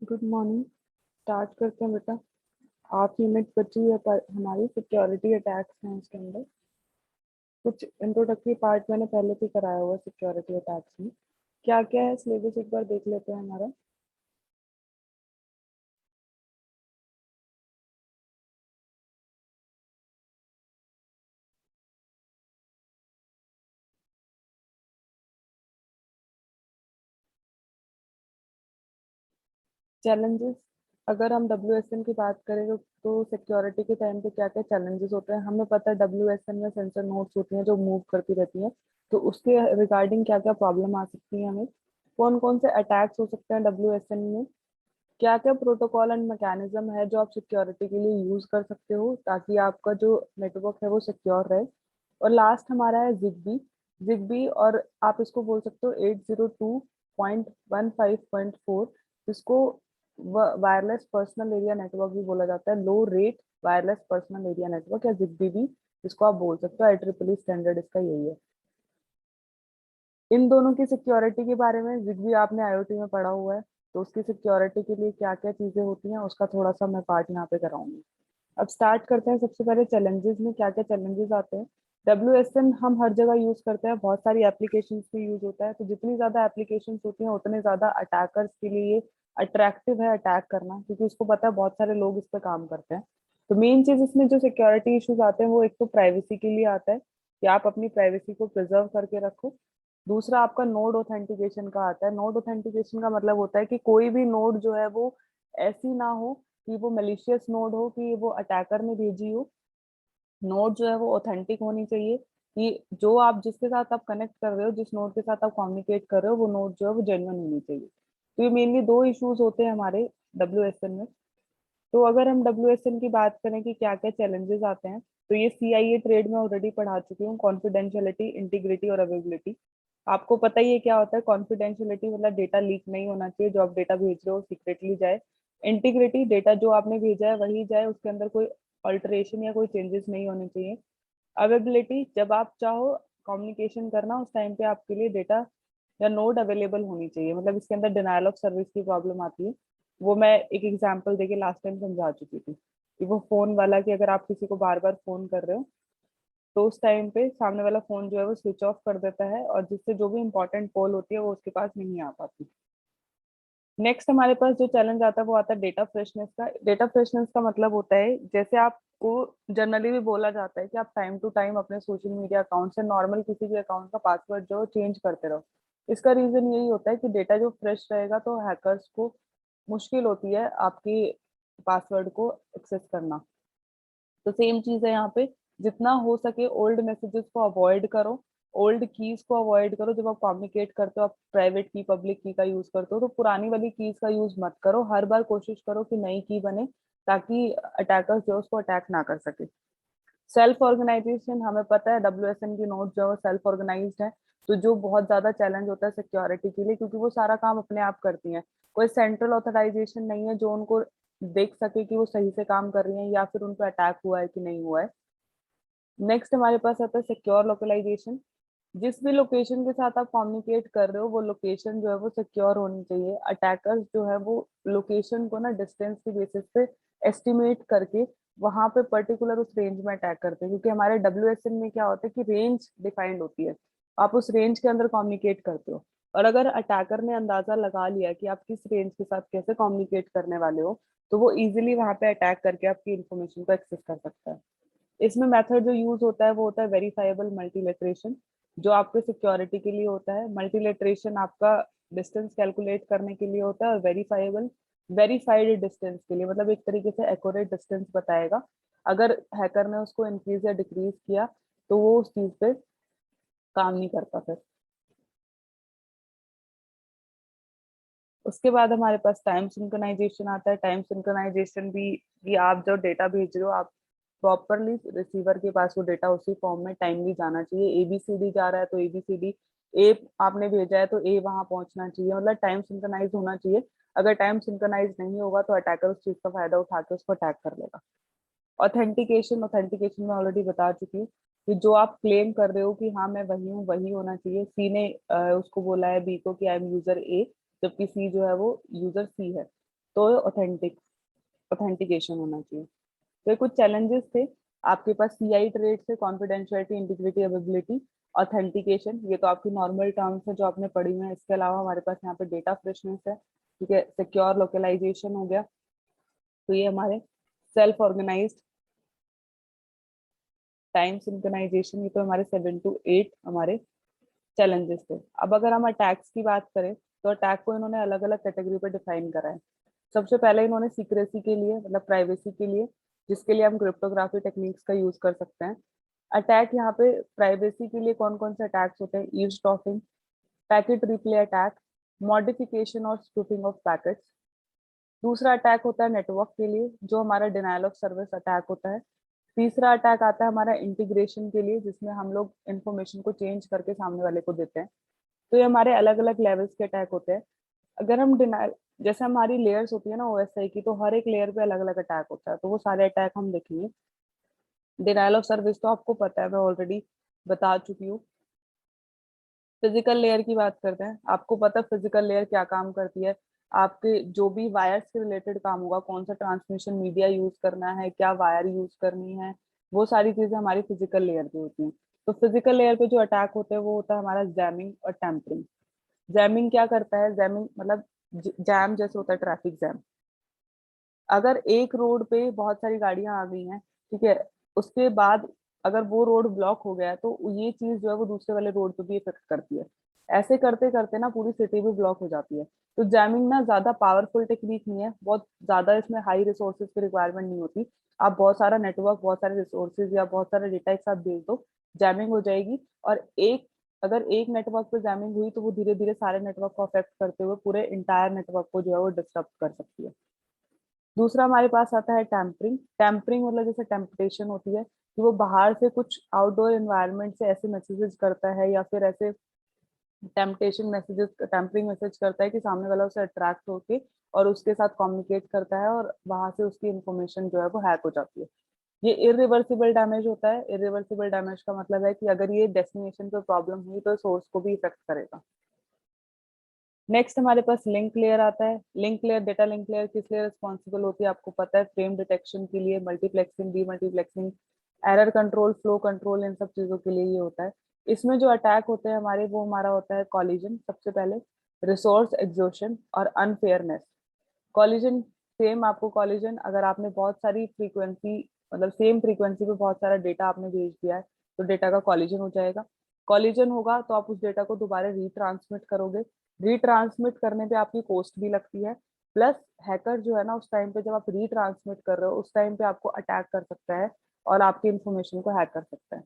Good morning. Start करते हैं बेटा। हाफ यूनिट बची है पर हमारी सिक्योरिटी अटैक्स हैं उसके अंदर। कुछ इंट्रोडक्टरी पार्ट मैंने पहले भी कराया हुआ सिक्योरिटी अटैक्स में। क्या क्या है सिलेबस एक बार देख लेते हैं हमारा। चैलेंजेस, अगर हम डब्ल्यू की बात करें तो सिक्योरिटी के टाइम पे क्या क्या चैलेंजेस होते हैं हमें पता है। डब्ल्यू में सेंसर नोड्स होती हैं जो मूव करती रहती हैं, तो उसके रिगार्डिंग क्या क्या प्रॉब्लम आ सकती है हमें। कौन कौन से अटैक्स हो सकते हैं डब्ल्यू में। क्या क्या प्रोटोकॉल एंड मैकेनिज्म है जो आप सिक्योरिटी के लिए यूज कर सकते हो ताकि आपका जो नेटवर्क है वो सिक्योर रहे। और लास्ट हमारा है जिगबी। जिगबी और आप इसको बोल सकते हो 802.15.4, जिसको वायरलेस पर्सनल एरिया नेटवर्क भी बोला जाता है। Low rate wireless personal area network या जिगबी भी जिसको आप बोल सकते हो। IEEE स्टैंडर्ड इसका यही है। इन दोनों की सिक्योरिटी के बारे में जिगबी आपने आईओटी में पढ़ा हुआ है, तो उसकी सिक्योरिटी के लिए क्या क्या चीजें होती हैं उसका थोड़ा सा मैं पार्ट यहाँ पे कराऊंगी। अब स्टार्ट करते हैं। सबसे पहले चैलेंजेस में क्या क्या चैलेंजेस आते हैं। हम हर जगह यूज करते हैं, बहुत सारी एप्लीकेशंस पे यूज होता है, तो जितनी ज्यादा एप्लीकेशंस होती हैं उतने ज्यादा अटैकर्स के लिए अट्रैक्टिव है अटैक करना, क्योंकि उसको पता है बहुत सारे लोग इस पे काम करते हैं। तो मेन चीज इसमें जो सिक्योरिटी इश्यूज आते हैं वो एक तो प्राइवेसी के लिए आता है कि आप अपनी प्राइवेसी को प्रिजर्व करके रखो। दूसरा आपका नोड ऑथेंटिकेशन का आता है। नोड ऑथेंटिकेशन का मतलब होता है कि कोई भी नोड जो है वो ऐसी ना हो कि वो मलिशियस नोड हो, कि वो अटैकर ने भेजी हो। नोड जो है वो ऑथेंटिक होनी चाहिए कि जो आप जिसके साथ आप कनेक्ट कर रहे हो, जिस नोड के साथ आप कम्युनिकेट कर रहे हो, वो नोड जो है वो जेन्युइन होनी चाहिए। तो ये मेनली दो इश्यूज होते हैं हमारे डब्ल्यू में। तो अगर हम डब्ल्यू की बात करें कि क्या क्या चैलेंजेस आते हैं, तो ये CIA ट्रेड में ऑलरेडी पढ़ा चुकी हूँ। कॉन्फिडेंशियलिटी, इंटीग्रिटी और अवेलेबिलिटी। आपको पता ही है क्या होता है। कॉन्फिडेंशियलिटी मतलब डेटा लीक नहीं होना चाहिए, जो आप डेटा भेज रहे हो सीक्रेटली जाए। इंटीग्रिटी, डेटा जो आपने भेजा है वही जाए, उसके अंदर कोई अल्टरेशन या कोई चेंजेस नहीं होने चाहिए। अवेलेबिलिटी, जब आप चाहो कम्युनिकेशन करना उस टाइम पे आपके लिए डेटा या नोड अवेलेबल होनी चाहिए, मतलब इसके अंदर डिनायल ऑफ सर्विस की प्रॉब्लम आती है। वो मैं एक एग्जांपल देके लास्ट टाइम समझा चुकी थी कि वो फोन वाला, कि अगर आप किसी को बार बार फोन कर रहे हो तो उस टाइम पे सामने वाला फोन जो है वो स्विच ऑफ कर देता है, और जिससे जो भी इंपॉर्टेंट कॉल होती है वो उसके पास नहीं आ पाती। नेक्स्ट हमारे पास जो चैलेंज आता है वो आता है डेटा फ्रेशनेस का। डेटा फ्रेशनेस का मतलब होता है, जैसे आपको जनरली भी बोला जाता है कि आप टाइम टू टाइम अपने सोशल मीडिया अकाउंट से नॉर्मल किसी भी अकाउंट का पासवर्ड जो चेंज करते रहो। इसका रीजन यही होता है कि डेटा जो फ्रेश रहेगा तो हैकर्स को मुश्किल होती है आपकी पासवर्ड को एक्सेस करना। तो सेम चीज है यहाँ पे। जितना हो सके ओल्ड मैसेजेस को अवॉइड करो, ओल्ड कीज को अवॉइड करो। जब आप कम्युनिकेट करते हो, आप प्राइवेट की पब्लिक की का यूज करते हो, तो पुरानी वाली कीज का यूज मत करो। हर बार कोशिश करो कि नई की बने, ताकि अटैकर्स जो है उसको अटैक ना कर सके। सेल्फ ऑर्गेनाइजेशन, हमें पता है की नोट जो है सेल्फ ऑर्गेनाइज्ड है। तो जो बहुत ज्यादा चैलेंज होता है सिक्योरिटी के लिए, क्योंकि वो सारा काम अपने आप करती हैं। कोई सेंट्रल ऑथराइजेशन नहीं है जो उनको देख सके कि वो सही से काम कर रही हैं या फिर उन पर अटैक हुआ है कि नहीं हुआ है। नेक्स्ट हमारे पास आता है सिक्योर लोकलाइजेशन। जिस भी लोकेशन के साथ आप कम्युनिकेट कर रहे हो वो लोकेशन जो है वो सिक्योर होनी चाहिए। अटैकर्स जो है वो लोकेशन को ना डिस्टेंस की बेसिस पे एस्टिमेट करके वहां पे पर्टिकुलर उस रेंज में अटैक करते हैं, क्योंकि हमारे में क्या होता है कि रेंज डिफाइंड होती है। आप उस रेंज के अंदर कम्युनिकेट करते हो, और अगर अटैकर ने अंदाजा लगा लिया कि आप किस रेंज के साथ कैसे कम्युनिकेट करने वाले हो, तो वो इजिली वहां पे अटैक करके आपकी इंफॉर्मेशन को एक्सेस कर सकता है। इसमें मेथड जो यूज होता है वो होता है वेरीफाइबल मल्टीलेटरेशन, जो आपके सिक्योरिटी के लिए होता है। मल्टीलेटरेशन आपका डिस्टेंस कैलकुलेट करने के लिए होता है, और वेरीफाइबल वेरीफाइड डिस्टेंस के लिए, मतलब एक तरीके से एक्यूरेट डिस्टेंस बताएगा। अगर हैकर ने उसको इंक्रीज या डिक्रीज किया तो वो उस चीज पे काम नहीं करता फिर। उसके बाद हमारे पास टाइम सिंक्रोनाइजेशन आता है। टाइम सिंक्रोनाइजेशन भी आप जो डेटा भेज रहे हो, आप प्रॉपरली रिसीवर के पास वो डेटा उसी फॉर्म में टाइमली जाना चाहिए। ABCD जा रहा है तो ABCD, ए आपने भेजा है तो ए वहां पहुंचना चाहिए, मतलब टाइम सिंक्रोनाइज होना चाहिए। अगर टाइम सिंक्रोनाइज नहीं होगा तो अटैकर उस चीज का फायदा उठा के उसको अटैक कर लेगा। ऑथेंटिकेशन, ऑथेंटिकेशन में ऑलरेडी बता चुकी हूँ कि जो आप क्लेम कर रहे हो कि हाँ मैं वही हूँ, वही होना चाहिए। सी ने उसको बोला है बी को कि आई एम यूजर ए, जबकि सी जो है वो यूजर सी है। तो ऑथेंटिकेशन होना चाहिए। तो ये कुछ चैलेंजेस थे आपके पास। सीआई ट्रेड से कॉन्फिडेंशियलिटी, इंटीग्रिटी, अवेलेबिलिटी, ऑथेंटिकेशन, ये तो आपकी नॉर्मल टर्म्स है जो आपने पढ़ी हुई है। इसके अलावा हमारे पास यहाँ पे डेटा फ्रेशनेस है, ठीक है, सिक्योर लोकलाइजेशन हो गया। तो ये हमारे सेल्फ ऑर्गेनाइज्ड, टाइम सिंक्रोनाइजेशन, ये तो हमारे 7 to 8 हमारे चैलेंजेस थे। अब अगर हम अटैक्स की बात करें तो अटैक को इन्होंने अलग अलग कैटेगरी पे डिफाइन करा है। सबसे पहले इन्होंने सीक्रेसी के लिए, मतलब प्राइवेसी के लिए, जिसके लिए हम क्रिप्टोग्राफी टेक्निक्स का यूज कर सकते हैं। अटैक यहाँ पे प्राइवेसी के लिए कौन कौन से अटैक्स होते हैं? Eavesdropping, packet replay attack, modification और स्पूफिंग ऑफ पैकेट्स। दूसरा अटैक होता है नेटवर्क के लिए, जो हमारा डिनायल ऑफ सर्विस अटैक होता है। तीसरा अटैक आता है हमारा इंटीग्रेशन के लिए, जिसमें हम लोग इंफॉर्मेशन को चेंज करके सामने वाले को देते हैं। तो ये हमारे अलग अलग लेवल्स के अटैक होते हैं। अगर हम डिनायल, जैसे हमारी लेयर्स होती है ना ओएसआई की, तो हर एक लेयर पे अलग अलग अटैक होता है, तो वो सारे अटैक हम देखेंगे। डिनायल ऑफ सर्विस तो आपको पता है, मैं ऑलरेडी बता चुकी हूँ। फिजिकल लेयर की बात करते हैं। आपको पता है फिजिकल लेयर क्या काम करती है? आपके जो भी वायर्स से रिलेटेड काम होगा, कौन सा ट्रांसमिशन मीडिया यूज करना है, क्या वायर यूज करनी है, वो सारी चीजें हमारी फिजिकल लेयर पे होती हैं। तो फिजिकल लेयर पे जो अटैक होते हैं वो होता है हमारा जैमिंग और टेम्परिंग। जैमिंग क्या करता है? जैमिंग मतलब जैम जैसे होता है ट्रैफिक जैम। अगर एक रोड पे बहुत सारी गाड़ियां आ गई हैं, ठीक है, उसके बाद अगर वो रोड ब्लॉक हो गया है, तो ये चीज जो है वो दूसरे वाले रोड पे भी इफेक्ट करती है। ऐसे करते करते ना पूरी सिटी भी ब्लॉक हो जाती है। तो जैमिंग ना ज्यादा पावरफुल टेक्निक नहीं है, बहुत ज्यादा इसमें हाई रिसोर्सेज की रिक्वायरमेंट नहीं होती। आप बहुत सारा नेटवर्क, बहुत सारे रिसोर्सेज या बहुत सारा डेटा एक साथ भेज दो, जैमिंग हो जाएगी। और अगर एक नेटवर्क पे जैमिंग हुई तो वो धीरे धीरे सारे नेटवर्क को अफेक्ट करते हुए पूरे इंटायर नेटवर्क को जो है वो डिस्टर्ब कर सकती है। दूसरा हमारे पास आता है टैम्परिंग। टैम्परिंग मतलब जैसे टेम्पटेशन होती है कि वो बाहर से कुछ आउटडोर एनवायरनमेंट से ऐसे मैसेजेस करता है, या फिर ऐसे टेम्पटेशन मैसेजेस, टैम्परिंग मैसेज करता है कि सामने वाला उसे अट्रैक्ट होके और उसके साथ कम्युनिकेट करता है, और वहां से उसकी इंफॉर्मेशन जो है वो हैक हो जाती है। ये इरिवर्सिबल डैमेज होता है। इरिवर्सिबल डैमेज का मतलब है कि अगर ये डेस्टिनेशन पे प्रॉब्लम हुई तो सोर्स को भी इफेक्ट करेगा। नेक्स्ट हमारे पास लिंक लेयर आता है। Link layer, data link layer किस लिए रिस्पॉन्सिबल होती है आपको पता है? फ्रेम डिटेक्शन के लिए, multiplexing, demultiplexing, error control, flow control, इन सब चीजों के लिए ये होता है। इसमें जो अटैक होते हैं हमारे, वो हमारा होता है कॉलिजन सबसे पहले, रिसोर्स एग्जॉशन और अनफेयरनेस। कॉलिजन, सेम आपको कॉलिजन, अगर आपने बहुत सारी फ्रीक्वेंसी, मतलब सेम फ्रीक्वेंसी पे बहुत सारा डेटा आपने भेज दिया है, तो डेटा का कॉलिजन हो जाएगा। कॉलिजन होगा तो आप उस डेटा को दोबारा रीट्रांसमिट करोगे। रीट्रांसमिट करने पे आपकी कॉस्ट भी लगती है। प्लस हैकर जो है ना, उस टाइम पे जब आप रीट्रांसमिट कर रहे हो, उस टाइम पे आपको अटैक कर सकता है और आपकी इंफॉर्मेशन को हैक कर सकता है।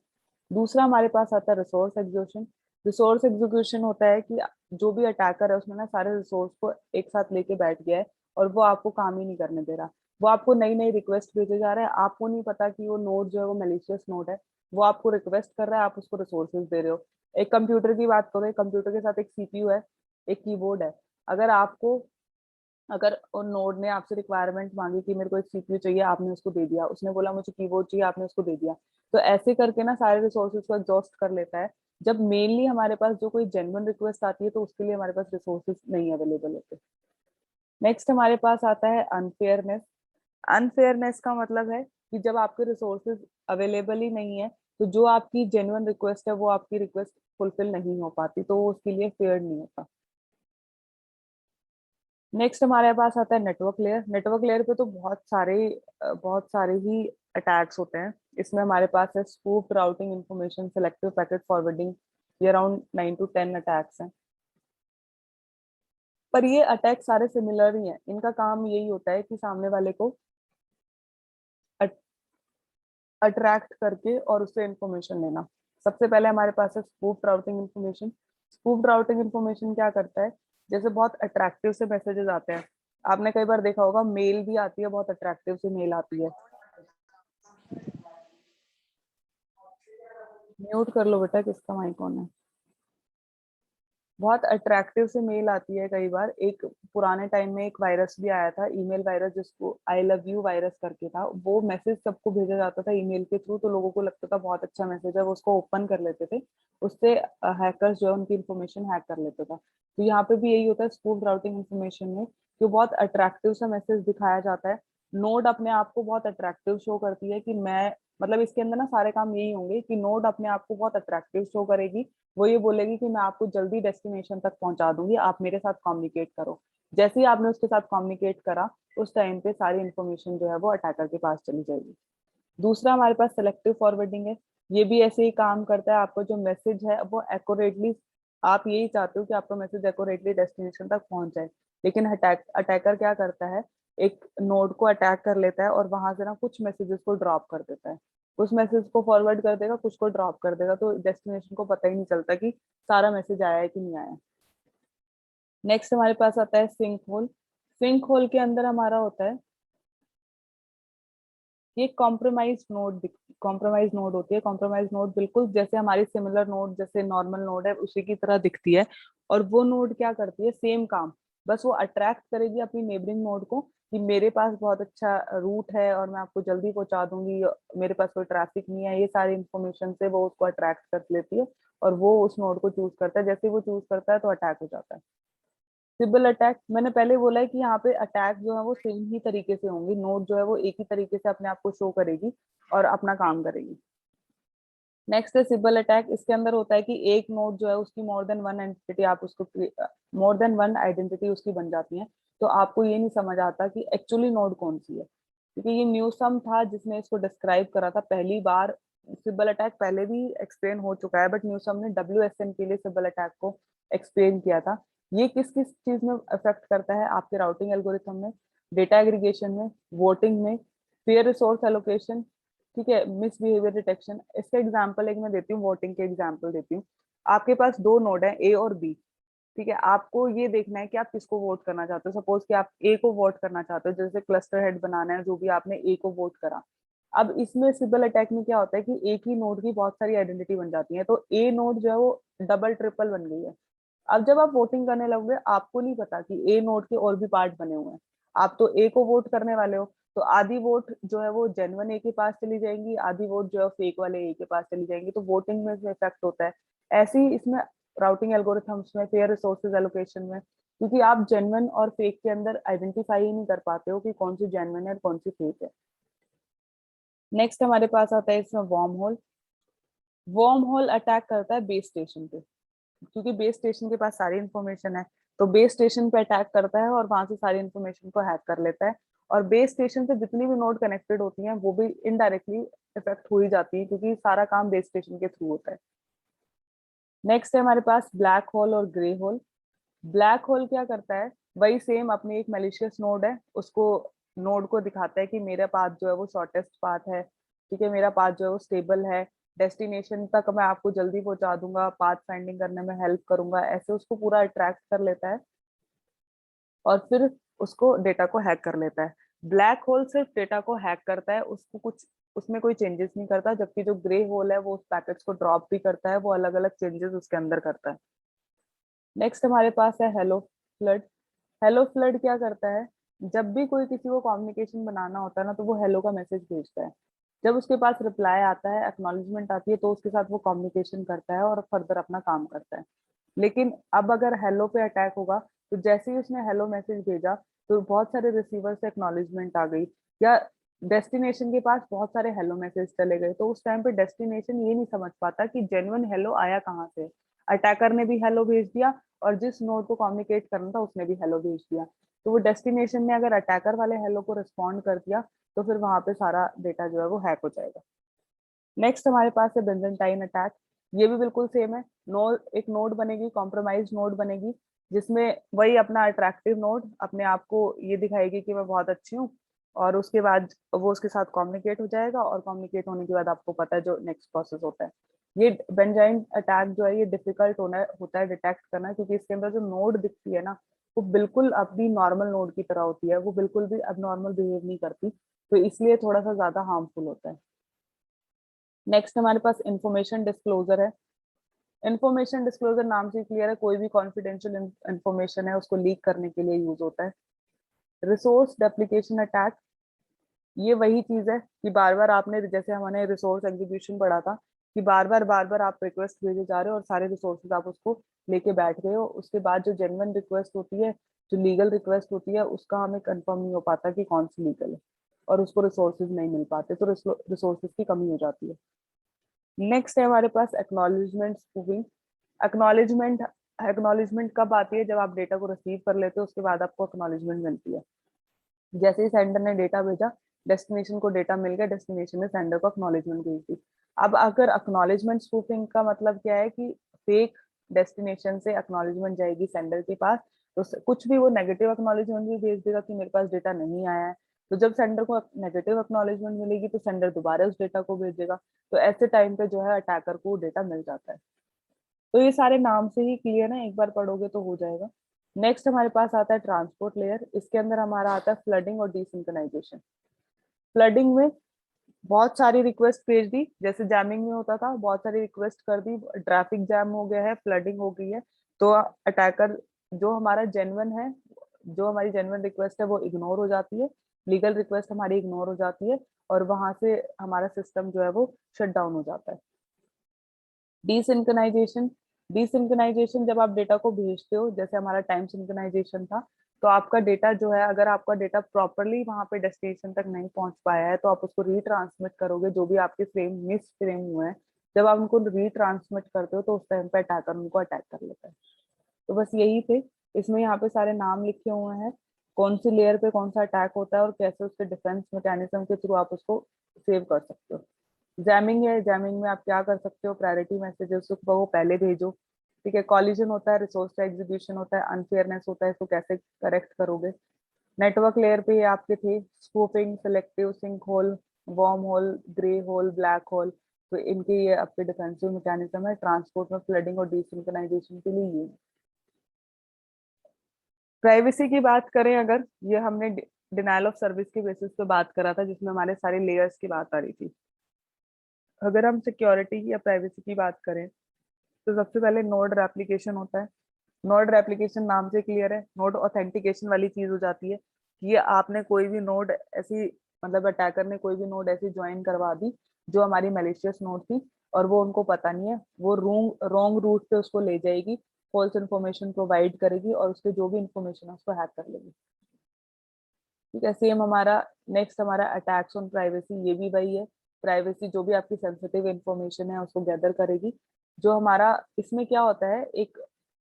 दूसरा हमारे पास आता है रिसोर्स एग्जीक्यूशन। रिसोर्स एग्जीक्यूशन होता है कि जो भी अटैकर है उसने ना सारे रिसोर्स को एक साथ लेके बैठ गया है, और वो आपको काम ही नहीं करने दे रहा। वो आपको नई नई रिक्वेस्ट भेजे जा रहा है, आपको नहीं पता कि वो नोड जो है वो मेलिशियस नोड है। वो आपको रिक्वेस्ट कर रहा है, आप उसको रिसोर्सेज दे रहे हो। एक कंप्यूटर की बात करो, एक कंप्यूटर के साथ एक सीपीयू है, एक कीबोर्ड है। अगर आपको, अगर उन नोड ने आपसे रिक्वायरमेंट मांगी कि मेरे को एक सीपीयू चाहिए, आपने उसको दे दिया। उसने बोला मुझे कीबोर्ड चाहिए, आपने उसको दे दिया। तो ऐसे करके ना सारे रिसोर्सेज को एग्जॉस्ट कर लेता है। जब मेनली हमारे पास जो कोई जेन्युइन रिक्वेस्ट आती है, तो उसके लिए हमारे पास रिसोर्सेज नहीं अवेलेबल होते। नेक्स्ट हमारे पास आता है अनफेयरनेस। अनफेयरनेस का मतलब है कि जब आपके रिसोर्सेज अवेलेबल ही नहीं है, तो जो आपकी जेन्युइन रिक्वेस्ट है वो आपकी रिक्वेस्ट फुलफिल नहीं हो पाती, तो वो उसके लिए फेयर नहीं होता। नेक्स्ट हमारे पास आता है नेटवर्क लेयर। नेटवर्क लेयर पे तो बहुत सारे ही अटैक्स होते हैं। इसमें हमारे पास है spoof routing, information, selective packet forwarding. ये अराउंड 9 to 10 अटैक्स हैं। पर ये अटैक सारे सिमिलर ही हैं। इनका काम यही होता है कि सामने वाले को अट्रैक्ट करके और उससे इंफॉर्मेशन लेना। सबसे पहले हमारे पास है spoof routing information. Spoof routing information क्या करता है? जैसे बहुत अट्रैक्टिव से मैसेजेस आते हैं, आपने कई बार देखा होगा, मेल भी आती है, बहुत अट्रैक्टिव से मेल आती है। म्यूट कर लो बेटा, किसका माइक ऑन है? बहुत अट्रैक्टिव से मेल आती है कई बार। एक पुराने टाइम में एक वायरस भी आया था, ईमेल वायरस, जिसको आई लव यू वायरस करके था। वो मैसेज सबको भेजा जाता था ईमेल के थ्रू, तो लोगों को लगता था बहुत अच्छा मैसेज है, वो उसको ओपन कर लेते थे। उससे हैकर्स जो है उनकी इन्फॉर्मेशन हैक कर लेते था। तो यहाँ पे भी यही होता है स्पूफ राउटिंग इन्फॉर्मेशन में, कि बहुत अट्रैक्टिव सा मैसेज दिखाया जाता है। नोड अपने आप को बहुत अट्रैक्टिव शो करती है कि मैं, मतलब इसके अंदर ना सारे काम यही होंगे कि नोड अपने आप को बहुत अट्रैक्टिव शो करेगी। वो ये बोलेगी कि मैं आपको जल्दी डेस्टिनेशन तक पहुंचा दूंगी, आप मेरे साथ कम्युनिकेट करो। जैसे ही आपने उसके साथ कम्युनिकेट करा, उस टाइम पे सारी इन्फॉर्मेशन जो है वो अटैकर के पास चली जाएगी। दूसरा हमारे पास सेलेक्टिव फॉरवर्डिंग है। ये भी ऐसे ही काम करता है, आपको जो मैसेज है वो एक्यूरेटली, आप यही चाहते हो कि आपका मैसेज एक्यूरेटली डेस्टिनेशन तक पहुंच जाए, लेकिन अटैकर क्या करता है, एक नोड को अटैक कर लेता है और वहां से ना कुछ मैसेजेस को ड्रॉप कर देता है। कुछ मैसेज को फॉरवर्ड कर देगा, कुछ को ड्रॉप कर देगा, तो डेस्टिनेशन को पता ही नहीं चलता कि सारा मैसेज आया है कि नहीं आया। नेक्स्ट हमारे पास आता है सिंक होल। सिंक होल के अंदर हमारा होता है, ये कॉम्प्रोमाइज नोड होती है। कॉम्प्रोमाइज नोड बिल्कुल जैसे हमारी सिमिलर नोड, जैसे नॉर्मल नोड है उसी की तरह दिखती है। और वो नोड क्या करती है, सेम काम, बस वो अट्रैक्ट करेगी अपनी नेबरिंग नोड को कि मेरे पास बहुत अच्छा रूट है और मैं आपको जल्दी पहुंचा दूंगी, मेरे पास कोई ट्रैफिक नहीं है, ये सारी इन्फॉर्मेशन से वो उसको अट्रैक्ट कर लेती है और वो उस नोड को चूज करता है। जैसे ही वो चूज करता है तो अटैक हो जाता है। सिबल अटैक, मैंने पहले बोला है कि यहाँ पे अटैक जो है वो सेम ही तरीके से होंगी, नोड जो है वो एक ही तरीके से अपने आप को शो करेगी और अपना काम करेगी। नेक्स्ट है सिबल अटैक। इसके अंदर होता है कि एक नोड जो है उसकी मोर देन वन एंटिटी, आप उसको मोर देन वन आइडेंटिटी उसकी बन जाती है, तो आपको ये नहीं समझ आता कि एक्चुअली नोड कौन सी है, क्योंकि ये न्यूसम था जिसने इसको डिस्क्राइब करा था पहली बार। सिबल अटैक पहले भी एक्सप्लेन हो चुका है, बट न्यूसम ने WSN के लिए सिबल अटैक को एक्सप्लेन किया था। ये किस किस चीज में अफेक्ट करता है, आपके राउटिंग एल्गोरिथम में, डेटा एग्रीगेशन में, वोटिंग में, फेयर रिसोर्स एलोकेशन, ठीक है, मिसबिहेवियर डिटेक्शन। इसका एग्जांपल एक मैं देती हूँ, वोटिंग के एग्जांपल देती हूँ। आपके पास दो नोड है, ए और बी, ठीक है, आपको ये देखना है कि आप किसको वोट करना चाहते हो। सपोज कि आप ए को वोट करना चाहते हो, जैसे क्लस्टर हेड बनाना है, जो भी आपने ए को वोट करा। अब इसमें सिबल अटैक में क्या होता है कि एक ही नोड की बहुत सारी आइडेंटिटी बन जाती है, तो ए नोड जो है वो डबल ट्रिपल बन गई है। अब जब आप वोटिंग करने लगोगे, आपको नहीं पता कि ए नोड के और भी पार्ट बने हुए हैं। आप तो ए को वोट करने वाले हो, तो आधी वोट जो है वो जेन्युइन ए के पास चली जाएंगी, आधी वोट जो है फेक वाले ए के पास चली जाएंगी, तो वोटिंग में इफेक्ट होता है। ऐसे ही इसमें राउटिंग एल्गोरिथम्स में, फेयर रिसोर्सेज एलोकेशन में, क्योंकि आप जेन्युइन और फेक के अंदर आइडेंटिफाई ही नहीं कर पाते हो कि कौन सी जेन्युइन है और कौन सी फेक है। नेक्स्ट हमारे पास आता है इसमें worm hole. Worm whole attack करता है बेस स्टेशन पे, क्योंकि बेस स्टेशन के पास सारी इन्फॉर्मेशन है, तो बेस स्टेशन पे अटैक करता है और वहां से सारी इन्फॉर्मेशन को हैक कर लेता है। और बेस स्टेशन से जितनी भी नोड कनेक्टेड होती हैं वो भी इनडायरेक्टली इफेक्ट हो ही जाती है, क्योंकि सारा काम बेस स्टेशन के थ्रू होता है। नेक्स्ट है हमारे पास ब्लैक होल और ग्रे होल। ब्लैक होल क्या करता है, वही सेम, अपनी एक मैलिशियस नोड है, उसको नोड को दिखाता है कि मेरा पाथ जो है वो शॉर्टेस्ट पाथ है, ठीक है, मेरा पाथ जो है वो स्टेबल है, डेस्टिनेशन तक मैं आपको जल्दी पहुंचा दूंगा, पाथ फाइंडिंग करने में हेल्प करूंगा, ऐसे उसको पूरा अट्रैक्ट कर लेता है और फिर उसको डेटा को हैक कर लेता है। ब्लैक होल सिर्फ डेटा को हैक करता है, उसको कुछ उसमें कोई चेंजेस नहीं करता, जबकि जो ग्रे होल है वो उस पैकेट्स को ड्रॉप भी करता है, वो अलग अलग चेंजेस उसके अंदर करता है। नेक्स्ट हमारे पास है हेलो फ्लड। हेलो फ्लड क्या करता है, जब भी कोई किसी को कम्युनिकेशन बनाना होता है ना, तो वो हेलो का मैसेज भेजता है। जब उसके पास रिप्लाई आता है, एक्नॉलेजमेंट आती है, तो उसके साथ वो कम्युनिकेशन करता है और फर्दर अपना काम करता है। लेकिन अब अगर हेलो पे अटैक होगा, तो जैसे ही उसने हेलो मैसेज भेजा, तो बहुत सारे रिसीवर से एक्नॉलेजमेंट आ गई, या डेस्टिनेशन के पास बहुत सारे हेलो मैसेज चले गए, तो उस टाइम पे डेस्टिनेशन ये नहीं समझ पाता कि जेन्युइन हेलो आया कहाँ से। अटैकर ने भी हेलो भेज दिया और जिस नोड को कम्युनिकेट करना था उसने भी हेलो भेज दिया, तो वो डेस्टिनेशन ने अगर अटैकर वाले हेलो को रिस्पॉन्ड कर दिया, तो फिर वहां पे सारा डेटा जो है वो हैक हो जाएगा। नेक्स्ट हमारे पास है बेंजेंटाइन अटैक। ये भी बिल्कुल सेम है। एक नोड बनेगी, कॉम्प्रोमाइज नोड बनेगी, जिसमें वही अपना अट्रैक्टिव नोड अपने आप को ये दिखाएगी कि मैं बहुत अच्छी हूँ, और उसके बाद वो उसके साथ कम्युनिकेट हो जाएगा, और कम्युनिकेट होने के बाद आपको पता है जो नेक्स्ट प्रोसेस होता है। ये बेंजाइन अटैक जो है ये डिफिकल्ट होता है डिटेक्ट करना, क्योंकि इसके अंदर जो नोड दिखती है ना, वो बिल्कुल अपनी नॉर्मल नोड की तरह होती है, वो बिल्कुल भी अब नॉर्मल बिहेव नहीं करती, तो इसलिए थोड़ा सा ज्यादा हार्मफुल होता है। नेक्स्ट हमारे पास इंफॉर्मेशन डिस्क्लोजर है। इंफॉर्मेशन डिस्क्लोजर नाम से क्लियर है, कोई भी कॉन्फिडेंशियल इंफॉर्मेशन है उसको लीक करने के लिए यूज होता है। रिसोर्स डेप्लीकेशन अटैक, ये वही चीज है कि बार बार आपने, जैसे हमने रिसोर्स एग्जीक्यूशन पढ़ा था, कि बार बार आप रिक्वेस्ट भेजे जा रहे हो और सारे रिसोर्सेज आप उसको लेके बैठ गए हो। उसके बाद जो जेन्युइन रिक्वेस्ट होती है, जो लीगल रिक्वेस्ट होती है, उसका हमें कंफर्म नहीं हो पाता कि कौन सी लीगल है, और उसको रिसोर्सेज नहीं मिल पाते, तो रिसोर्सेज की कमी हो जाती है। नेक्स्ट है हमारे पास एक्नॉलेजमेंट स्पूफिंग। एक्नॉलेजमेंट एक्नॉलेजमेंट कब आती है? जब आप डेटा को रिसीव कर लेते हो, उसके बाद आपको एक्नॉलेजमेंट मिलती है। जैसे ही सेंडर ने डेटा भेजा, डेस्टिनेशन को डेटा मिल गया, डेस्टिनेशन ने सेंडर को एक्नॉलेजमेंट भेज दी। अब अगर एक्नॉलेजमेंट स्पूफिंग का मतलब क्या है कि फेक डेस्टिनेशन से एक्नॉलेजमेंट जाएगी सेंडर के पास, तो कुछ भी वो नेगेटिव एक्नॉलेजमेंट भी भेज देगा कि मेरे पास डेटा नहीं आया है। तो जब सेंडर को नेगेटिव एक्नॉलेजमेंट मिलेगी तो सेंडर दोबारा उस डेटा को भेजेगा। तो ऐसे टाइम पे जो है अटैकर को डेटा मिल जाता है। तो ये सारे नाम से ही क्लियर है, एक बार पढ़ोगे तो हो जाएगा। नेक्स्ट हमारे पास आता है ट्रांसपोर्ट लेयर। इसके अंदर हमारा आता है फ्लडिंग और डिसिंक्रोनाइजेशन। फ्लडिंग में बहुत सारी रिक्वेस्ट भेज दी, जैसे जैमिंग में होता था, बहुत सारी रिक्वेस्ट कर दी, ट्रैफिक जैम हो गया है, फ्लडिंग हो गई है, तो अटैकर जो हमारा जेन्युइन है, जो हमारी जेन्युइन रिक्वेस्ट है वो इग्नोर हो जाती है, लीगल रिक्वेस्ट हमारी इग्नोर हो जाती है, और वहां से हमारा सिस्टम जो है वो शट डाउन हो जाता है। डिसिंक्रोनाइजेशन। डिसिंक्रोनाइजेशन जब आप डेटा को भेजते हो, जैसे हमारा टाइम सिंक्रोनाइजेशन था, तो आपका डेटा जो है, अगर आपका डेटा प्रॉपरली वहां पे डेस्टिनेशन तक नहीं पहुंच पाया है, तो आप उसको रीट्रांसमिट करोगे, जो भी आपके फ्रेम मिस फ्रेम हुए हैं, जब आप उनको रीट्रांसमिट करते हो तो उस टाइम पे अटैकर उनको अटैक कर लेता है। तो बस यही थे। इसमें यहाँ पे सारे नाम लिखे हुए हैं, कौन सी लेयर पे कौन सा अटैक होता है और कैसे उसके डिफेंस मैकेनिज्म के थ्रू आप उसको सेव कर सकते हो। जैमिंग है, जैमिंग में आप क्या कर सकते हो, प्रायोरिटी मैसेजेस वो पहले भेजो। ठीक है। कॉलिजन होता है, रिसोर्स का एग्जीक्यूशन होता है, अनफेयरनेस होता है, इसको कैसे करेक्ट करोगे। नेटवर्क लेयर पे ये आपके थे spoofing, selective, sink hole, worm hole, grey hole, black hole. तो इनके ये आपके डिफेंसिव मैकेनिज्म है। ट्रांसपोर्ट में फ्लडिंग और डिसिंक्रोनाइजेशन के लिए ये। प्राइवेसी की बात करें अगर, ये हमने डिनाइल ऑफ सर्विस के बेसिस पे बात करा था, जिसमें हमारे सारे लेयर्स की बात आ रही थी। अगर हम सिक्योरिटी या प्राइवेसी की बात करें, तो सबसे पहले नोड रेप्लिकेशन होता है। नोड रेप्लिकेशन नाम से क्लियर है, नोड ऑथेंटिकेशन वाली चीज हो जाती है कि ये आपने कोई भी नोड ऐसी, मतलब अटैकर ने कोई भी नोड ऐसी ज्वाइन करवा दी जो हमारी मैलिशियस नोड थी, और वो उनको पता नहीं है, वो रॉन्ग रूट पे उसको ले जाएगी, फॉल्स इन्फॉर्मेशन प्रोवाइड करेगी, और उसके जो भी इन्फॉर्मेशन है उसको हैक कर लेगी। ठीक है। सेम हमारा नेक्स्ट हमारा अटैक्स ऑन प्राइवेसी, ये भी वही है। प्राइवेसी जो भी आपकी सेंसिटिव इंफॉर्मेशन है उसको गैदर करेगी। जो हमारा इसमें क्या होता है, एक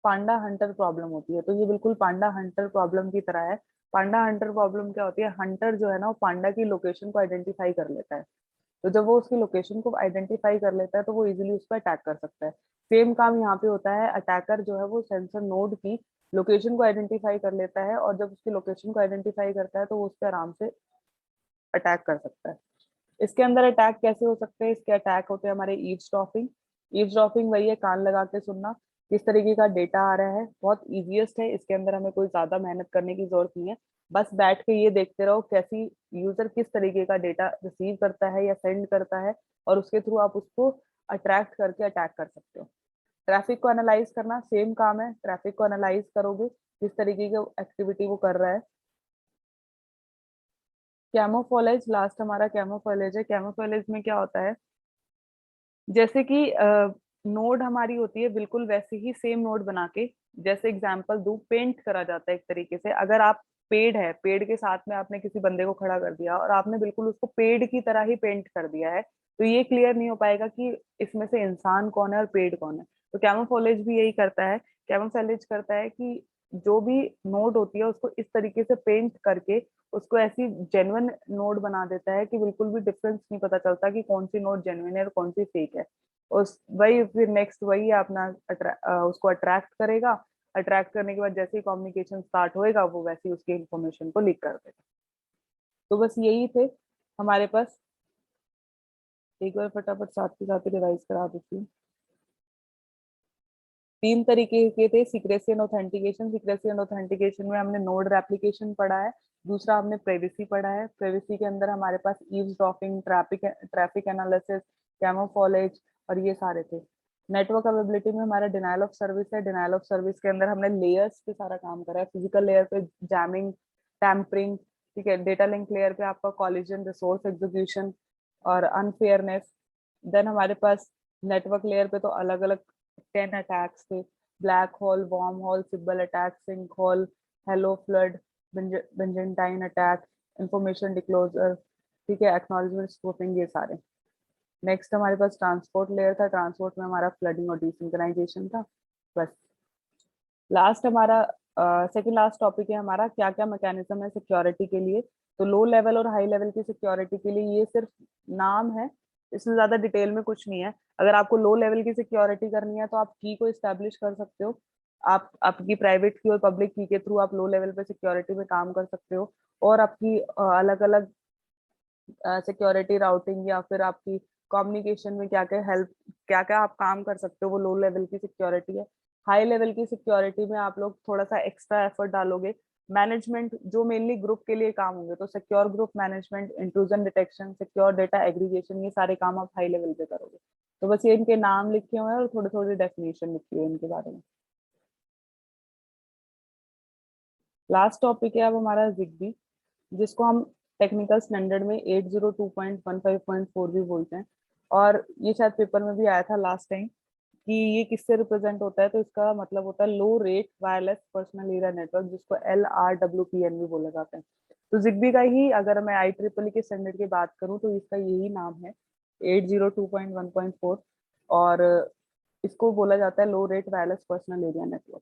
पांडा हंटर प्रॉब्लम होती है, तो ये बिल्कुल पांडा हंटर प्रॉब्लम की तरह है। पांडा हंटर प्रॉब्लम क्या होती है, हंटर जो है ना वो पांडा की लोकेशन को आइडेंटिफाई कर लेता है। तो जब वो उसकी लोकेशन को आइडेंटिफाई कर लेता है तो वो इजीली उस पर अटैक कर सकता है। सेम काम यहाँ पे होता है, अटैकर जो है वो सेंसर नोड की लोकेशन को आइडेंटिफाई कर लेता है, और जब उसकी लोकेशन को आइडेंटिफाई करता है तो वो उस पर आराम से अटैक कर सकता है। इसके अंदर अटैक कैसे हो सकते हैं? इसके अटैक होते हैं हमारे ईव्सड्रॉपिंग। ईव्सड्रॉपिंग वही है, कान लगा के सुनना, किस तरीके का डेटा आ रहा है। बहुत इजीएस्ट है, इसके अंदर हमें कोई ज्यादा मेहनत करने की जरूरत नहीं है। बस बैठ के ये देखते रहो कैसी यूजर किस तरीके का डेटा रिसीव करता है या सेंड करता है, और उसके थ्रू आप उसको अट्रैक्ट करके अटैक कर सकते हो। ट्रैफिक को एनालाइज करना, सेम काम है, ट्रैफिक को एनालाइज करोगे किस तरीके की एक्टिविटी वो कर रहा है। कैमोफोलेज लास्ट हमारा कैमोफोलेज है। कैमोफोलेज में क्या होता है, जैसे कि नोड हमारी होती है, बिल्कुल वैसे ही सेम नोड बना के, जैसे एग्जांपल दूं, पेंट करा जाता है एक तरीके से। अगर आप पेड़ है, पेड़ के साथ में आपने किसी बंदे को खड़ा कर दिया और आपने बिल्कुल उसको पेड़ की तरह ही पेंट कर दिया है, तो ये क्लियर नहीं हो पाएगा कि इसमें से इंसान कौन है और पेड़ कौन है। तो कैमोफोलेज भी यही करता है। कैमोफोलेज करता है कि जो भी नोड होती है उसको इस तरीके से पेंट करके उसको ऐसी जेन्युइन नोड बना देता है कि बिल्कुल भी डिफरेंस नहीं पता चलता कि कौन सी नोड जेन्युइन है और कौन सी फेक है। उस वही फिर नेक्स्ट वही अपना उसको अट्रैक्ट करेगा। अट्रैक्ट करने के बाद जैसे ही कम्युनिकेशन स्टार्ट होएगा वो वैसे ही उसकी इंफॉर्मेशन को लीक कर देगा। तो बस यही थे हमारे पास। एक बार फटाफट साथ के साथ रिवाइज करा देती हूँ। तीन तरीके के थे, secrecy and authentication. Secrecy and authentication में हमने नोड रेप्लिकेशन पढ़ा है। दूसरा हमने प्राइवेसी पढ़ा है। प्राइवेसी के अंदर हमारे पास ईव्सड्रॉपिंग, ट्रैफिक एनालिसिस, कैमोफोलेज और ये सारे थे। नेटवर्क अवेबिलिटी में हमारा डिनाइल ऑफ सर्विस है। डिनाइल ऑफ सर्विस के अंदर हमने लेयर्स पे सारा काम करा है। फिजिकल लेयर पे जैमिंग, टैम्परिंग, ठीक है। डेटा लिंक लेयर पे आपका कॉलिजन, रिसोर्स एग्जीक्यूशन और अनफेयरनेस। देन हमारे पास नेटवर्क लेयर पे तो अलग अलग 10 अटैक्स थे, black hole, worm hole, Sybil attack, sink hole, hello flood, Byzantine attack, information disclosure, ठीक है, एक्नॉलेजमेंट स्पूफिंग, ये सारे। नेक्स्ट हमारे पास ट्रांसपोर्ट लेयर था, ट्रांसपोर्ट में हमारा फ्लडिंग और डिसिंक्राइजेशन था। बस लास्ट हमारा सेकंड लास्ट टॉपिक है हमारा क्या क्या मैकेनिज्म है सिक्योरिटी के लिए। तो लो लेवल और हाई लेवल की सिक्योरिटी के लिए ये सिर्फ नाम है, इसमें ज्यादा डिटेल में कुछ नहीं है। अगर आपको लो लेवल की सिक्योरिटी करनी है तो आप की को इस्टेब्लिश कर सकते हो, आप आपकी प्राइवेट की और पब्लिक की के थ्रू आप लो लेवल पे सिक्योरिटी में काम कर सकते हो। और आपकी अलग अलग सिक्योरिटी राउटिंग या फिर आपकी कम्युनिकेशन में क्या क्या हेल्प, क्या क्या आप काम कर सकते हो, वो लो लेवल की सिक्योरिटी है। हाई लेवल की सिक्योरिटी में आप लोग थोड़ा सा एक्स्ट्रा एफर्ट डालोगे, मैनेजमेंट जो मेनली ग्रुप के लिए काम होंगे, तो secure group management, intrusion detection, secure data aggregation, ये सारे काम आप हाई लेवल पे करोगे। तो बस ये इनके नाम लिखे हुए हैं और थोड़ी थोड़ी डेफिनेशन लिखी हुई है इनके बारे में। लास्ट टॉपिक है अब हमारा जिग्बी, जिसको हम टेक्निकल स्टैंडर्ड में 802.15.4 भी बोलते हैं। और ये शायद पेपर में भी आया था लास्ट टाइम कि ये किससे रिप्रेजेंट होता है, तो इसका मतलब होता है low rate wireless personal area network, जिसको LRWPN भी बोला जाता है। तो जिग्बी का ही अगर मैं IEEE के स्टैंडर्ड की बात करूं तो इसका यही नाम है, 802.1.4। और इसको बोला जाता है low rate wireless personal area network.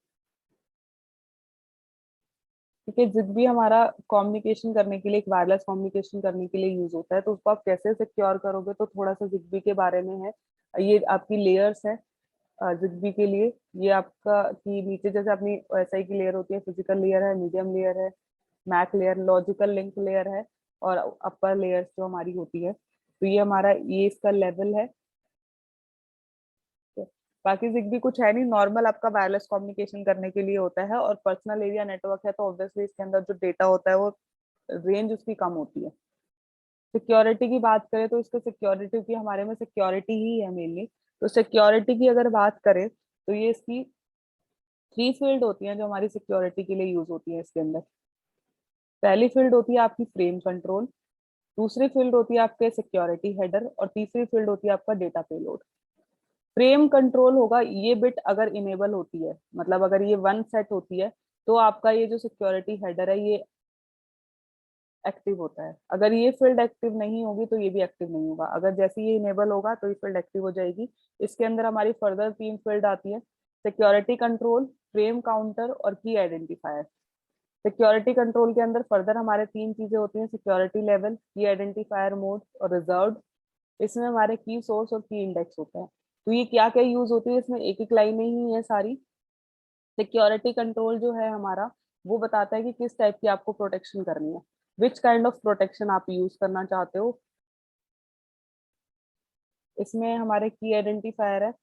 ठीक है, जिग्बी हमारा कम्युनिकेशन करने के लिए, एक वायरलेस कम्युनिकेशन करने के लिए यूज होता है। तो उसको आप कैसे सिक्योर करोगे, तो थोड़ा सा जिग्बी के बारे में है। ये आपकी लेयर्स है जिग्बी के लिए। ये आपका कि नीचे जैसे अपनी एसआई की लेयर होती है, फिजिकल लेयर है, मीडियम लेयर है, MAC layer, logical link layer है, और अपर लेयर्स जो हमारी होती है। तो ये हमारा, ये इसका लेवल है। बाकी जिग्बी कुछ है नहीं, नॉर्मल आपका वायरलेस कम्युनिकेशन करने के लिए होता है। और पर्सनल एरिया नेटवर्क है तो ऑब्वियसली इसके अंदर जो डेटा होता है वो रेंज उसकी कम होती है। सिक्योरिटी की बात करें तो इसका सिक्योरिटी की, हमारे में सिक्योरिटी ही है मेनली। तो सिक्योरिटी की अगर बात करें तो ये इसकी 3 फील्ड होती हैं जो हमारी सिक्योरिटी के लिए यूज होती है इसके अंदर। पहली फील्ड होती है आपकी फ्रेम कंट्रोल, दूसरी फील्ड होती है आपके सिक्योरिटी हेडर, और तीसरी फील्ड होती है आपका डेटा पेलोड। फ्रेम कंट्रोल होगा, ये बिट अगर इनेबल होती है, मतलब अगर ये वन सेट होती है, तो आपका ये जो सिक्योरिटी हेडर है ये एक्टिव होता है। अगर ये फील्ड एक्टिव नहीं होगी तो ये भी एक्टिव नहीं होगा। अगर जैसे ये इनेबल होगा तो ये फील्ड एक्टिव हो जाएगी। इसके अंदर हमारी फर्दर 3 फील्ड आती है, सिक्योरिटी कंट्रोल, फ्रेम काउंटर और की आइडेंटिफायर। सिक्योरिटी कंट्रोल के अंदर फर्दर हमारे 3 चीजें होती हैं, सिक्योरिटी लेवल, की आइडेंटिफायर मोड और रिजर्व। इसमें हमारे की सोर्स और की इंडेक्स होता है। तो ये क्या क्या यूज होती है, इसमें एक एक लाइन ही है सारी। सिक्योरिटी कंट्रोल जो है हमारा, वो बताता है कि किस टाइप की आपको प्रोटेक्शन करनी है, विच काइंड ऑफ प्रोटेक्शन आप यूज करना चाहते हो। इसमें हमारे की आइडेंटिफायर है,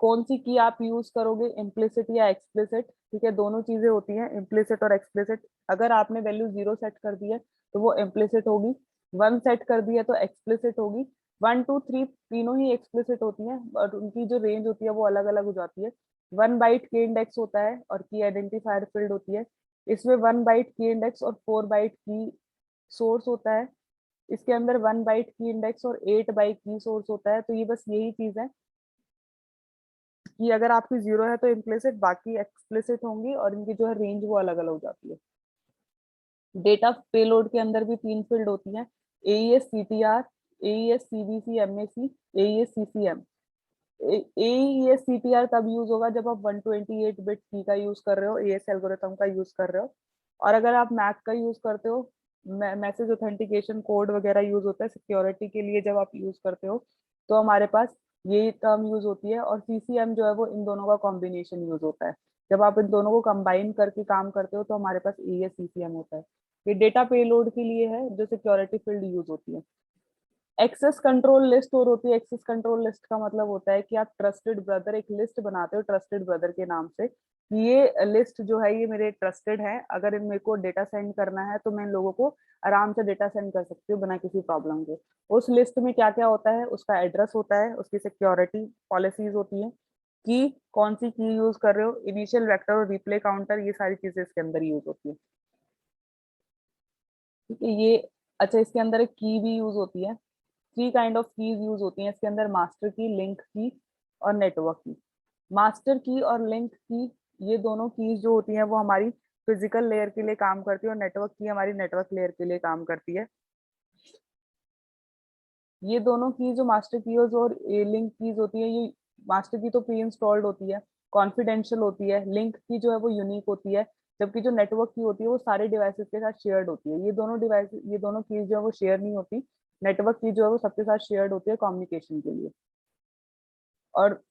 कौन सी की आप यूज करोगे, इम्प्लिसिट या एक्सप्लिसिट। ठीक है, दोनों चीजें होती हैं, इम्प्लिसिट और एक्सप्लिसिट। अगर आपने वैल्यू 0 सेट कर दी है तो वो इम्प्लिसिट होगी, 1 सेट कर दी है तो एक्सप्लिसिट होगी, 1 2 3 तीनों ही एक्सप्लिसिट होती हैं, और उनकी जो रेंज होती है वो अलग अलग हो जाती है। 1 बाइट की इंडेक्स होता है और की आइडेंटिफायर फील्ड होती है। इसमें 1 बाइट की इंडेक्स और 4 बाइट की सोर्स होता है। इसके अंदर 1 बाइट की इंडेक्स और 8 बाइट की सोर्स होता है। तो ये बस यही चीज है कि अगर आपकी 0 है तो इम्प्लिसिट, बाकी एक्सप्लिसिट होंगी, और इनकी जो है रेंज वो अलग अलग हो जाती है। डेटा पेलोड के अंदर भी 3 फील्ड होती हैं, AES CTR, AES CBC MAC, AES CCM। AES CTR तब यूज होगा जब आप 128 बिट की का यूज कर रहे हो, AES एल्गोरिथम का यूज कर रहे हो। और अगर आप मैक का यूज करते हो, मैसेज ऑथेंटिकेशन कोड वगैरह यूज होता है सिक्योरिटी के लिए जब आप यूज करते हो, तो हमारे पास ये टर्म यूज होती है। और CCM जो है वो इन दोनों का कॉम्बिनेशन यूज होता है। जब आप इन दोनों को कंबाइन करके काम करते हो तो हमारे पास AES CCM होता है। ये डेटा पेलोड के लिए है जो सिक्योरिटी फील्ड यूज होती है। एक्सेस कंट्रोल लिस्ट और होती है, एक्सेस कंट्रोल लिस्ट का मतलब होता है कि आप ट्रस्टेड ब्रदर, एक लिस्ट बनाते हो ट्रस्टेड ब्रदर के नाम से, कि ये लिस्ट जो है ये मेरे ट्रस्टेड है, अगर इन मेरे को डेटा सेंड करना है तो मैं इन लोगों को आराम से डेटा सेंड कर सकती हूँ बिना किसी प्रॉब्लम के। उस लिस्ट में क्या क्या होता है, उसका एड्रेस होता है, उसकी सिक्योरिटी पॉलिसीज होती है, की कौन सी की यूज कर रहे हो, इनिशियल वेक्टर और रिप्ले काउंटर, ये सारी चीजें इसके अंदर यूज होती है। ठीक है, ये अच्छा, इसके अंदर एक की भी यूज होती है, 3 काइंड ऑफ कीज यूज होती हैं इसके अंदर, मास्टर की, लिंक की और नेटवर्क की। मास्टर की और लिंक की, ये दोनों कीज जो होती हैं वो हमारी फिजिकल लेयर के लिए काम करती है और नेटवर्क की हमारी नेटवर्क लेयर के लिए काम करती है। ये दोनों की जो मास्टर कीज और लिंक कीज होती है, ये मास्टर की तो प्री इंस्टॉल्ड होती है, कॉन्फिडेंशियल होती है, लिंक की जो है वो यूनिक होती है, जबकि जो नेटवर्क की होती है वो सारे डिवाइसेस के साथ शेयर्ड होती है। ये दोनों कीज जो है वो शेयर नहीं होती, नेटवर्क की जो है वो सबके साथ शेयर्ड होती है कम्युनिकेशन के लिए। और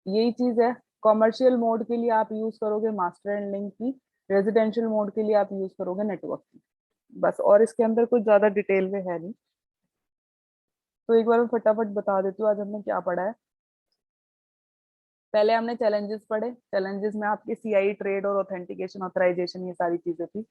यही चीज है, कॉमर्शियल मोड के लिए आप यूज करोगे मास्टर एंड लिंक की, रेजिडेंशियल मोड के लिए आप यूज करोगे नेटवर्क की, बस। और इसके अंदर कुछ ज्यादा डिटेल में है नहीं, तो एक बार मैं फटाफट बता देती हूँ आज हमने क्या पढ़ा है। पहले हमने चैलेंजेस पढ़े, चैलेंजेस में आपके सीआई, ट्रेड और ऑथेंटिकेशन, ऑथराइजेशन, ये सारी चीजें थी।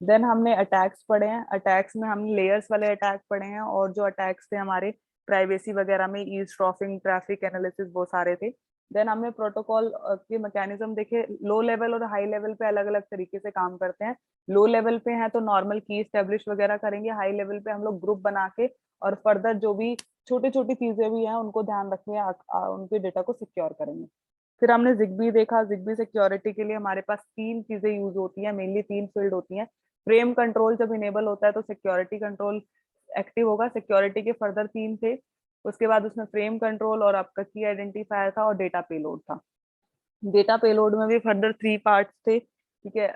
देन हमने अटैक्स पढ़े हैं, अटैक्स में हमने लेयर्स वाले अटैक पढ़े हैं, और जो अटैक्स थे हमारे प्राइवेसी वगैरह में, ईवसड्रॉपिंग, ट्रैफिक एनालिसिस, वो सारे थे। देन हमने प्रोटोकॉल के मैकेनिज्म देखे, लो लेवल और हाई लेवल पे अलग अलग तरीके से काम करते हैं। लो लेवल पे हैं तो नॉर्मल की स्टेब्लिश वगैरह करेंगे, हाई लेवल पे हम लोग ग्रुप बना के और फर्दर जो भी छोटी छोटी चीजें भी हैं उनको ध्यान रखेंगे, उनके डेटा को सिक्योर करेंगे। फिर हमने जिग्बी देखा, जिग्बी सिक्योरिटी के लिए हमारे पास 3 चीजें यूज होती हैं, मेनली 3 फील्ड होती हैं। फ्रेम कंट्रोल जब इनेबल होता है तो सिक्योरिटी कंट्रोल एक्टिव होगा, सिक्योरिटी के फर्दर 3 थे। उसके बाद उसमें फ्रेम कंट्रोल और आपका की आइडेंटिफायर था और डेटा पेलोड था। डेटा पेलोड में भी फर्दर 3 पार्ट्स थे, ठीक है।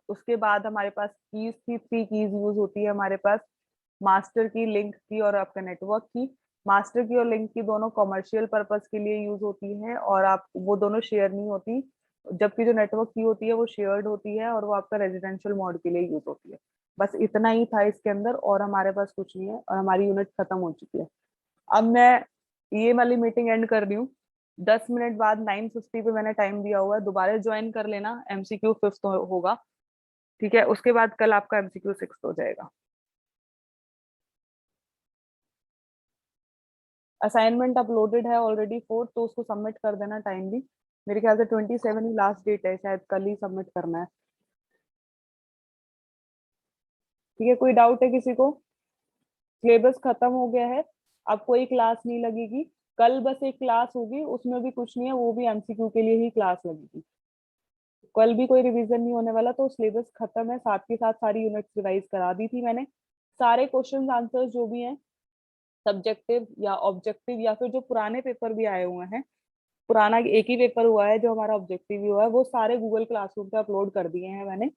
उसके बाद हमारे पास कीज थी, 3 कीज यूज होती है हमारे पास, मास्टर की, लिंक की और आपका नेटवर्क की। मास्टर की और लिंक की दोनों कमर्शियल पर्पस के लिए यूज होती है और आप वो दोनों शेयर नहीं होती, जबकि जो नेटवर्क की होती है वो शेयर्ड होती है और वो आपका रेजिडेंशियल मोड के लिए यूज होती है। बस इतना ही था इसके अंदर, और हमारे पास कुछ नहीं है और हमारी यूनिट खत्म हो चुकी है। अब मैं ये वाली मीटिंग एंड कर रही हूँ। 10 मिनट बाद 9:50 पे मैंने टाइम दिया हुआ है, दोबारा ज्वाइन कर लेना, एमसीक्यू 5th होगा, ठीक है। उसके बाद कल आपका एमसीक्यू 6th हो जाएगा। असाइनमेंट अपलोडेड है ऑलरेडी 4, तो उसको सबमिट कर देना टाइमली। मेरे ख्याल से 27 ही लास्ट डेट है, शायद कल ही सबमिट करना है, ठीक है। कोई डाउट है किसी को? सिलेबस खत्म हो गया है, अब कोई क्लास नहीं लगेगी। कल बस एक क्लास होगी, उसमें भी कुछ नहीं है, वो भी एमसीक्यू के लिए ही क्लास लगेगी। कल भी कोई रिवीजन नहीं होने वाला, तो सिलेबस खत्म है, साथ के साथ सारी यूनिट्स रिवाइज करा दी थी मैंने। सारे क्वेश्चन आंसर्स जो भी हैं, सब्जेक्टिव या ऑब्जेक्टिव या फिर जो पुराने पेपर भी आए हुए हैं, पुराना एक ही पेपर हुआ है जो हमारा ऑब्जेक्टिव ही हुआ है, वो सारे गूगल क्लासरूम पे अपलोड कर दिए हैं मैंने।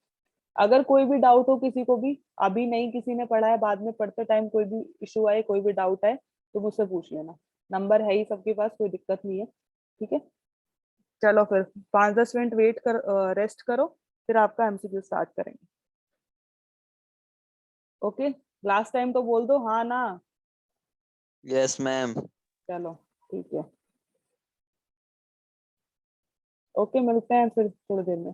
अगर कोई भी डाउट हो किसी को भी, अभी नहीं किसी ने पढ़ा है, बाद में पढ़ते टाइम कोई भी इशू आए, कोई भी डाउट है, तो मुझसे पूछ लेना। नंबर है ही सबके पास, कोई दिक्कत नहीं है, ठीक है। चलो फिर 5-10 मिनट वेट कर, रेस्ट करो, फिर आपका एमसीक्यू स्टार्ट करेंगे। ओके, लास्ट टाइम तो बोल दो हाँ ना। Yes ma'am. चलो ठीक है, ओके, मिलते हैं फिर थोड़ी देर में।